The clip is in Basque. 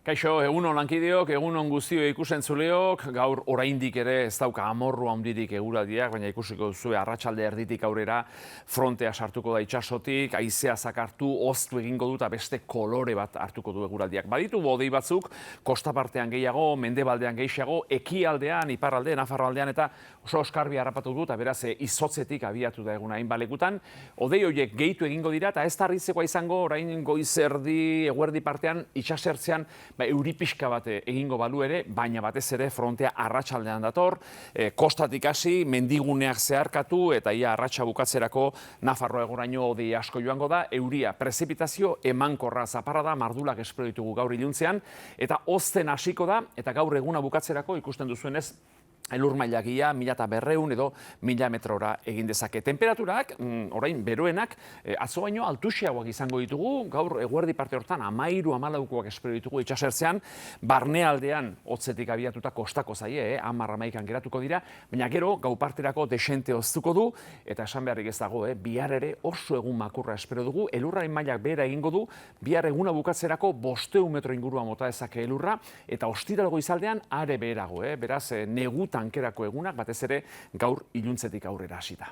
Kaixo, egunon lankideok, egunon guztio ikusentzuleok, gaur oraindik ere ez dauka amorru handirik eguraldiak, baina ikusiko duzue arratsalde erditik aurrera frontea sartuko da itsasotik, haizea zakartu, hoztu egingo du eta beste kolore bat hartuko du eguraldiak. Baditu hodei batzuk, kosta partean gehiago, mendebaldean gehiago, ekialdean, iparraldean, nafarroaldean eta oso oskarbi harrapatu du eta beraz izotzetik abiatu da eguna hainbat lekutan. Hodei horiek gehitu egingo dira eta ez da harritzekoa izango orain goiz erdi, eguerdi partean itsasertzean euri pixka bat egingo balu ere, baina batez ere frontea arratsaldean dator, kostatik hasi, mendiguneak zeharkatu eta ia arratsa bukatzerako Nafarroa egoraino hodei asko joango da, euria prezipitazio emankorra zaparrada mardulak espero ditugu gaur iluntzean, eta hozten hasiko da, eta gaur eguna bukatzerako ikusten duzuenez, elur mailagia 1200 edo 1000 metrora egin dezake. Temperaturak, orain beroenak, atzo baino altuxeagoak izango ditugu, gaur eguerdi parte hortan 13-14 espero ditugu itsasertzean, barnealdean hotzetik abiatuta kostako zaie, 10-11 geratuko dira, baina gero gau parterako desente hoztuko du, eta esan beharrik ez dago, bihar ere oso egun makurra espero dugu, elurraren mailak behera egingo du, bihar eguna bukatzerako 500 metro ingurua mota dezake elurra, eta ostiral goizaldean are beherago, beraz neguta tankerako egunak, batez ere gaur iluntzetik aurrera hasita.